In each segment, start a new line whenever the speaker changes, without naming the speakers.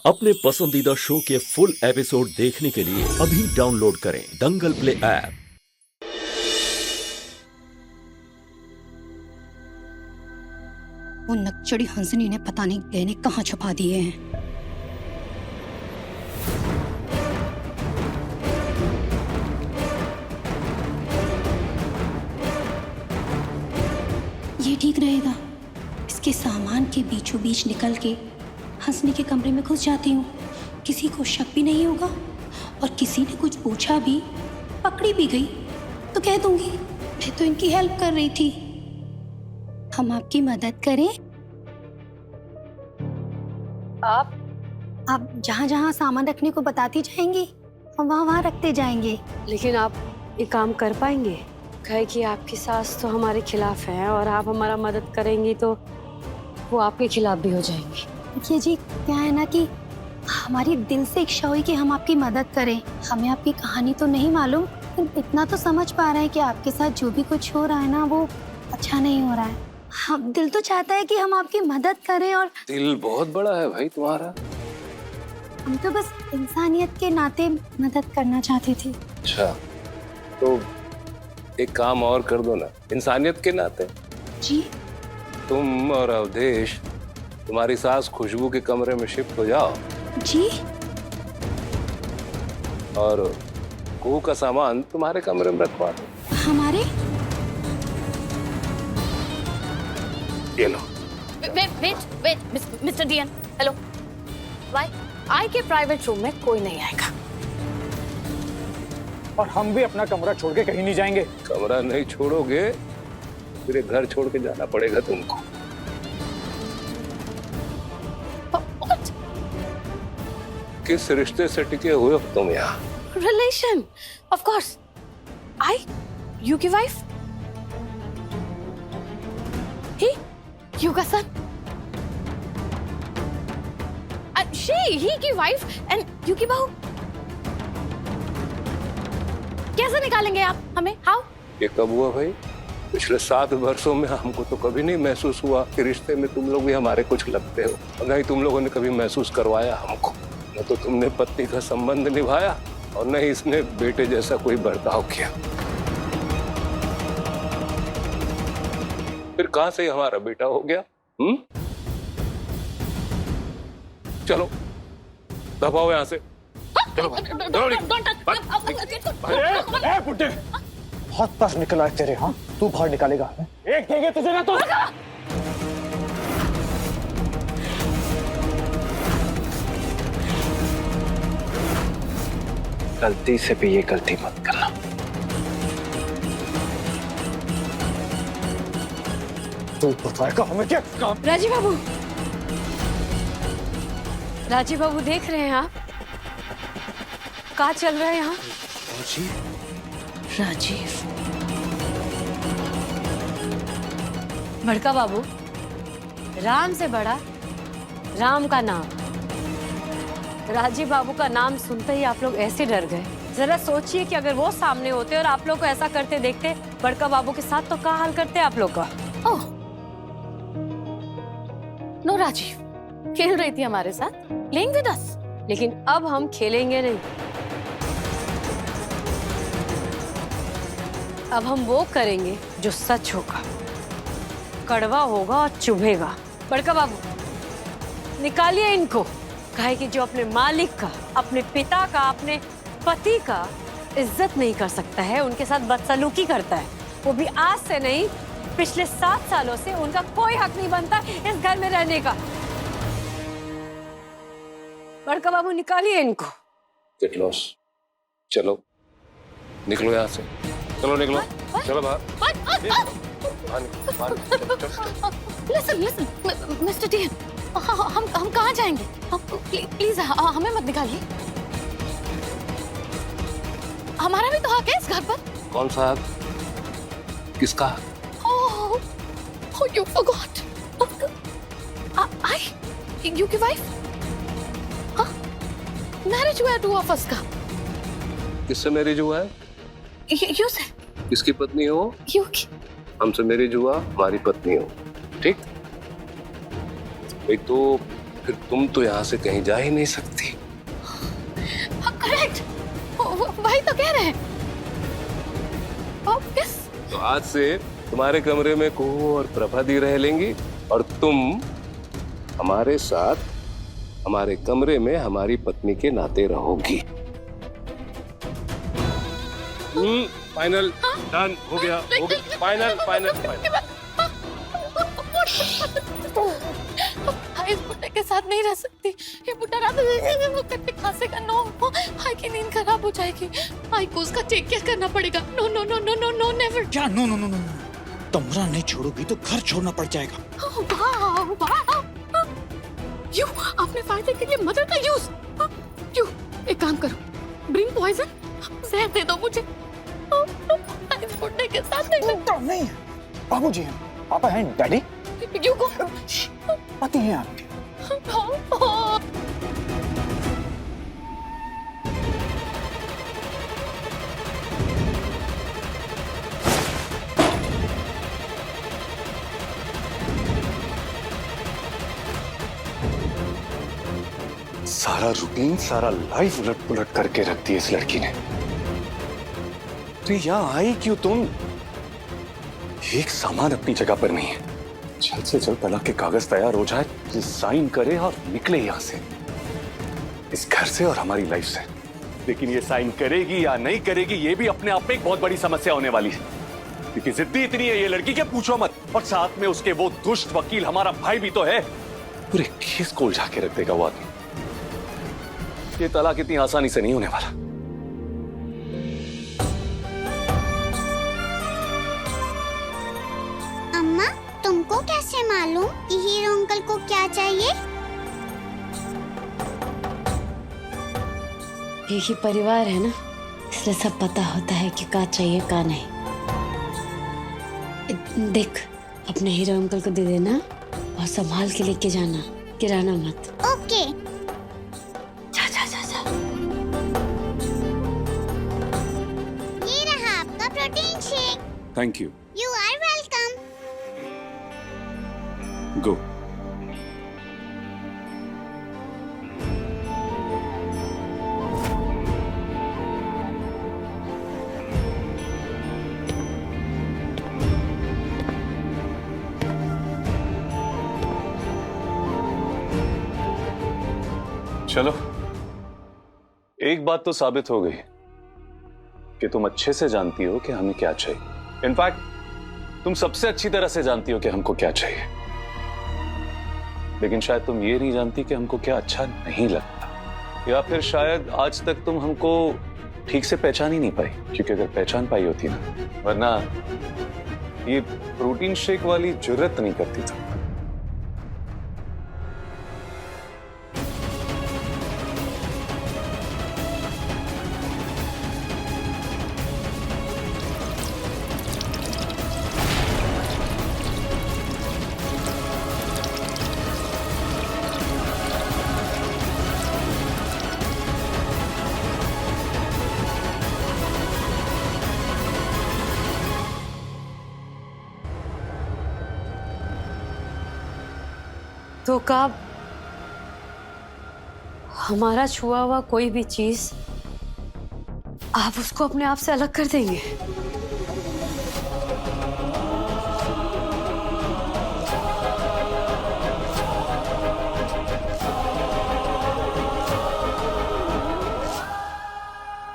अपने पसंदीदा शो के फुल एपिसोड देखने के लिए अभी डाउनलोड करें दंगल प्ले ऐप।
वो नकचड़ी हंसनी ने पता नहीं गहने कहाँ छुपा दिए हैं। ये ठीक रहेगा। इसके सामान के बीचों बीच निकल के हंसनी के कमरे में घुस जाती हूँ। किसी को शक भी नहीं होगा और किसी ने कुछ पूछा भी, पकड़ी भी गई तो कह दूंगी मैं तो इनकी हेल्प कर रही थी। हम आपकी मदद करें? आप जहाँ जहाँ सामान रखने को बताती जाएंगी हम वहाँ वहाँ रखते जाएंगे।
लेकिन आप ये काम कर पाएंगे? कहे कि आपकी सास तो हमारे खिलाफ है और आप हमारा मदद करेंगी तो वो आपके खिलाफ भी हो जाएंगी।
देखिए जी, क्या है ना कि हमारी दिल से इच्छा हुई कि हम आपकी मदद करें। हमें आपकी कहानी तो नहीं मालूम, लेकिन इतना तो समझ पा रहे हैं कि आपके साथ जो भी कुछ हो रहा है ना वो अच्छा नहीं हो रहा है। हम दिल तो चाहता है कि हम आपकी मदद करें और
दिल बहुत बड़ा है भाई तुम्हारा।
हम तो बस इंसानियत के नाते मदद करना चाहते थे।
अच्छा, तो एक काम और कर दो ना इंसानियत के नाते।
जी?
तुम और अवधेश तुम्हारी सास खुशबू के कमरे में शिफ्ट हो जाओ।
जी?
और कुहू का सामान तुम्हारे कमरे में रखवा दो।
हमारे?
ये लो।
Wait mister Dion, hello. वाई आई के प्राइवेट रूम में कोई नहीं आएगा
और हम भी अपना कमरा छोड़ के कहीं नहीं जाएंगे।
कमरा नहीं छोड़ोगे फिर एक घर छोड़ के जाना पड़ेगा तुमको। किस रिश्ते से टिके हुए हो तुम यहाँ?
Relation, of course. I you की वाइफ, ही यू का सन, ही की वाइफ एंड यू की बहू। कैसे निकालेंगे आप हमें? हाउ?
ये कब हुआ भाई? पिछले 7 वर्षों में हमको तो कभी नहीं महसूस हुआ कि रिश्ते में तुम लोग भी हमारे कुछ लगते हो। नहीं तुम लोगों ने कभी महसूस करवाया हमको। न तो तुमने पत्नी का संबंध निभाया और न ही इसने बेटे जैसा कोई बर्ताव किया। फिर कहां से हमारा बेटा हो गया? चलो दबाओ यहां से। चलो
बुड्ढे, बहुत पर निकला है तेरे। हाँ, तू बाहर निकालेगा। एक देंगे तुझे ना तो। गलती से भी ये गलती मत करना। तू बताएगा हमें क्या काम?
राजीव बाबू देख रहे हैं आप क्या चल रहा है यहाँ? राजीव, बड़का बाबू, राम से बड़ा राम का नाम। राजीव बाबू का नाम सुनते ही आप लोग ऐसे डर गए। जरा सोचिए कि अगर वो सामने होते और आप लोग को ऐसा करते देखते बड़का बाबू के साथ, तो क्या हाल करते आप लोग का? ओह नो, राजीव खेल रही थी हमारे साथ, प्लेइंग विद अस, लेकिन अब हम खेलेंगे नहीं। अब हम वो करेंगे जो सच होगा, कड़वा होगा और चुभेगा। बड़का बाबू निकालिए इनको। कहे कि जो अपने मालिक का, अपने पिता का, अपने पति का इज्जत नहीं कर सकता है, उनके साथ बदसलूकी करता है, वो भी आज से नहीं पिछले 7 सालों से उनका कोई हक नहीं बनता इस घर में रहने का। बड़का बाबू निकालिए इनको।
Get lost. चलो निकलो यहाँ से। चलो निकलो। चलो बाहर।
लिसन मिस्टर डियन, हम कहाँ जाएंगे? प्लीज हमें मत निकालिए। हमारा भी तो हक है इस घर पर।
कौन सा हक? किसका हक?
Oh, you forgot. You की wife? हाँ? Marriage हुआ 2 of us का।
किससे मैरिज हुआ है?
You से।
किसकी पत्नी हो?
You की।
हमसे मैरिज हुआ, हमारी पत्नी हो। ठीक? एक तो फिर तुम तो यहाँ से कहीं जा ही नहीं सकती।
करेक्ट, वही तो कह रहे हैं। यस।
तो आज से तुम्हारे कमरे में कुहू और प्रभा दी रह लेंगी और तुम हमारे साथ हमारे कमरे में हमारी पत्नी के नाते रहोगी। फाइनल, डन, हो गया, फाइनल फाइनल फाइनल।
इस बुड्ढे के साथ नहीं रह सकती। ये बुड्ढा रात में वो कट्टे खांसे का नो, भाई की नींद खराब हो जाएगी। भाई को उसका टेक केयर करना पड़ेगा। No no no no no no never.
क्या नो नो नो नो? कमरा नहीं छोड़ोगी तो घर छोड़ना पड़ जाएगा।
वाह वाह, यू अपने फायदे के लिए मदर का यूज। यू एक काम करो, ब्रिंग पॉइजन, जहर दे दो मुझे। इस बुड्ढे के साथ
नहीं है, बाबूजी हैं, पापा हैं, डैडी।
यू को
पति हैं आपके। सारा रूटीन, सारा लाइफ उलट पुलट करके रख दी इस लड़की ने। तो यहाँ आई क्यों तुम? एक सामान अपनी जगह पर नहीं है। जल्द से जल्द तलाक के कागज तैयार हो जाए, साइन करे और निकले यहाँ से, इस घर से और हमारी लाइफ से। लेकिन ये साइन करेगी या नहीं करेगी, ये भी अपने आप में एक बहुत बड़ी समस्या होने वाली है, क्योंकि जिद्दी इतनी है ये लड़की के पूछो मत। और साथ में उसके वो दुष्ट वकील हमारा भाई भी तो है। पूरे केस को उलझा के रख देगा वो आदमी। ये तलाक इतनी आसानी से नहीं होने वाला।
अम्मा, तुमको कैसे मालूम कि हीरो अंकल को क्या चाहिए?
एक ही परिवार है ना, इसलिए सब पता होता है कि क्या चाहिए क्या नहीं। देख, अपने हीरो अंकल को दे देना और संभाल के लेके जाना, गिराना मत।
ओके।
जा जा जा जा।
ये रहा आपका protein shake.
Thank you.
You are welcome.
Go. चलो, एक बात तो साबित हो गई कि तुम अच्छे से जानती हो कि हमें क्या चाहिए। इनफैक्ट तुम सबसे अच्छी तरह से जानती हो कि हमको क्या चाहिए, लेकिन शायद तुम ये नहीं जानती कि हमको क्या अच्छा नहीं लगता, या फिर शायद आज तक तुम हमको ठीक से पहचान ही नहीं पाई। क्योंकि अगर पहचान पाई होती ना, वरना ये प्रोटीन शेक वाली जुर्रत नहीं करती था।
तो कब हमारा छुआ हुआ कोई भी चीज आप उसको अपने आप से अलग कर देंगे?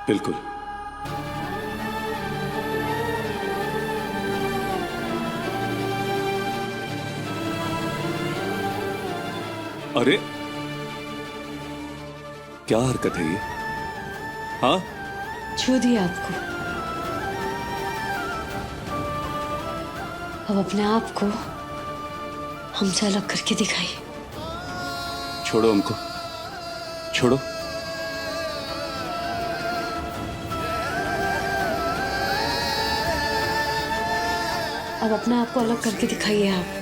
बिल्कुल। अरे क्या हरकत है ये? हाँ,
छू दिया आपको। अब अपने आप को हमसे अलग करके दिखाइए।
छोड़ो हमको, छोड़ो।
अब अपने आप को अलग करके दिखाइए आप।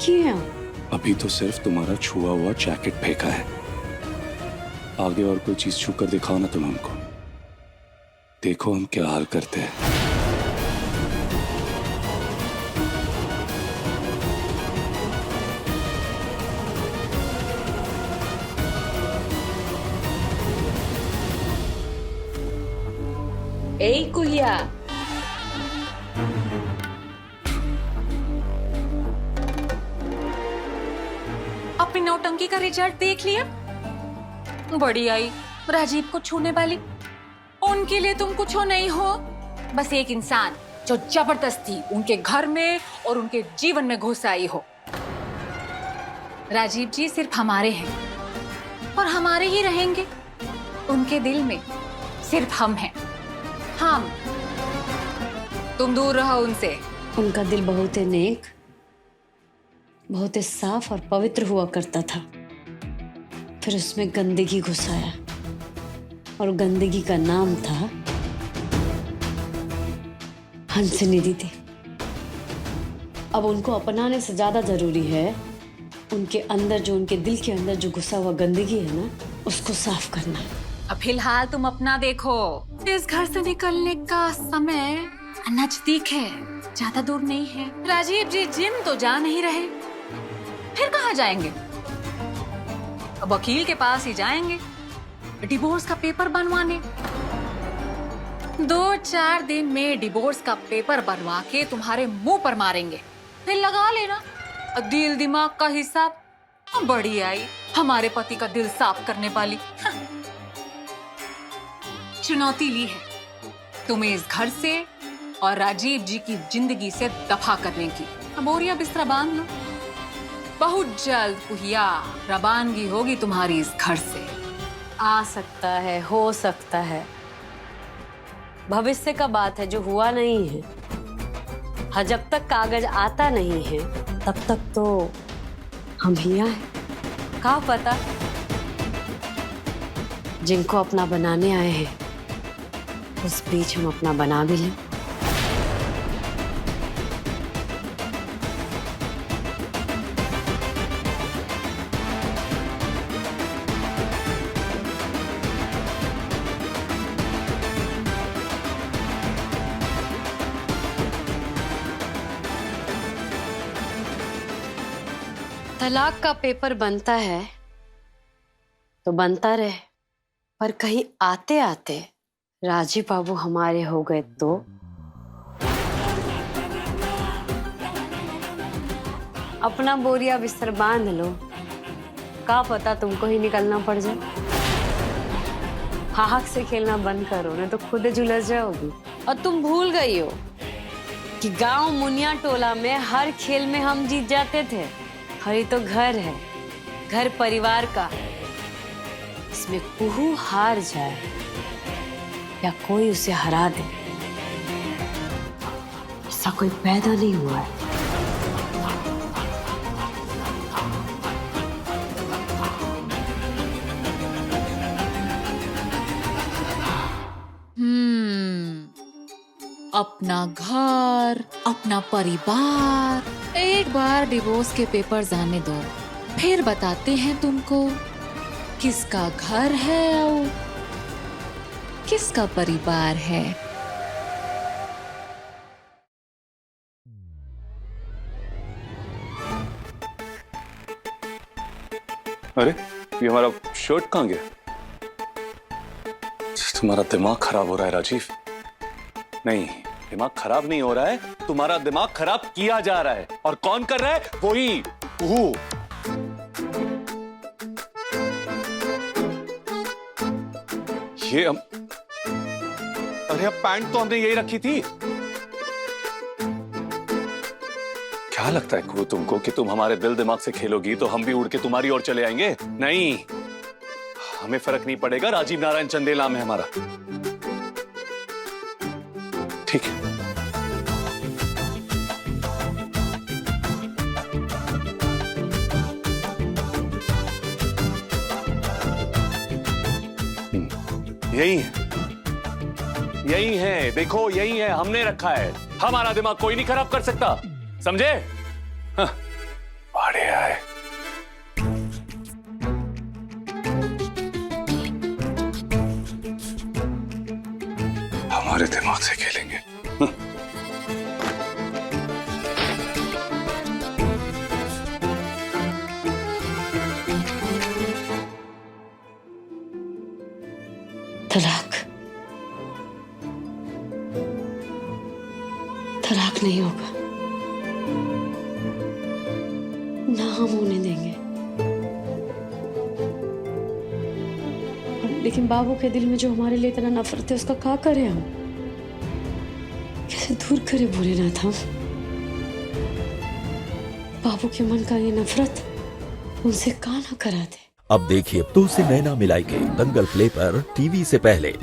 किए हैं आप?
अभी तो सिर्फ तुम्हारा छुआ हुआ जैकेट फेंका है, आगे और कोई चीज छू कर दिखाओ ना तुम हमको, देखो हम क्या हाल करते हैं।
ए कुहिया,
अपनी नौटंकी का रिजल्ट देख लिया? बड़ी आई राजीव को छूने वाली। उनके लिए तुम कुछ हो नहीं हो, बस एक इंसान जो जबरदस्ती उनके घर में और उनके जीवन में घुस आई हो। राजीव जी सिर्फ हमारे हैं और हमारे ही रहेंगे। उनके दिल में सिर्फ हम हैं, हम। तुम दूर रहो उनसे।
उनका दिल बहुत ही नेक, बहुत ही साफ और पवित्र हुआ करता था, फिर उसमें गंदगी घुसाया और गंदगी का नाम था हंसनी दीदी। अब उनको अपनाने से ज्यादा जरूरी है उनके अंदर जो, उनके दिल के अंदर जो घुसा हुआ गंदगी है ना, उसको साफ करना।
अब फिलहाल तुम अपना देखो। इस घर से निकलने का समय नजदीक है, ज्यादा दूर नहीं है। राजीव जी जिम तो जा नहीं रहे, फिर कहाँ जाएंगे? अब वकील के पास ही जाएंगे डिवोर्स का पेपर बनवाने। 2-4 दिन में डिवोर्स का पेपर बनवा के तुम्हारे मुंह पर मारेंगे, फिर लगा लेना दिल दिमाग का हिसाब। बड़ी आई हमारे पति का दिल साफ करने वाली। चुनौती ली है तुम्हें इस घर से और राजीव जी की जिंदगी से दफा करने की। अब बोरिया बिस्तरा बांध लो, बहुत जल्द कुहिया रवानगी होगी तुम्हारी इस घर से।
आ सकता है, हो सकता है, भविष्य का बात है जो हुआ नहीं है। हाँ, जब तक कागज आता नहीं है तब तक तो हम ही हैं। कहाँ पता जिनको अपना बनाने आए हैं उस बीच हम अपना बना भी लें। तलाक का पेपर बनता है तो बनता रहे, पर कहीं आते आते राजीव बाबू हमारे हो गए तो अपना बोरिया बिस्तर बांध लो, का पता तुमको ही निकलना पड़ जाए। हाक से खेलना बंद करो, नहीं तो खुद झुलस जाओगी। और तुम भूल गई हो कि गांव मुनिया टोला में हर खेल में हम जीत जाते थे। हरी तो घर है, घर परिवार का, इसमें कुहू हार जाए या कोई उसे हरा दे, ऐसा कोई पैदा नहीं हुआ है।
अपना घर, अपना परिवार। एक बार डिवोर्स के पेपर्स आने दो, फिर बताते हैं तुमको किसका घर है और किसका परिवार है।
अरे ये हमारा शर्ट कहाँ गया? तुम्हारा दिमाग खराब हो रहा है राजीव। नहीं, दिमाग खराब नहीं हो रहा है, तुम्हारा दिमाग खराब किया जा रहा है। और कौन कर रहा है? वही कुहू। ये अरे अब पैंट तो हमने यही रखी थी। क्या लगता है कुहू तुमको कि तुम हमारे दिल दिमाग से खेलोगी तो हम भी उड़ के तुम्हारी ओर चले आएंगे? नहीं, हमें फर्क नहीं पड़ेगा। राजीव नारायण चंदेल नाम है हमारा, ठीक है? यही है, यही है, देखो यही है, हमने रखा है। हमारा दिमाग कोई नहीं खराब कर सकता, समझे? हाँ। तुम्हारे दिमाग से खेलेंगे।
तलाक तलाक नहीं होगा ना, हम होने देंगे। लेकिन बाबू के दिल में जो हमारे लिए इतना नफरत है उसका क्या करें हम? कैसे दूर करे भोलेनाथ हम? बाबू के मन का ये नफरत उनसे का ना करा दे।
अब देखिए तो से नैना मिलाई के दंगल प्ले पर टीवी से पहले।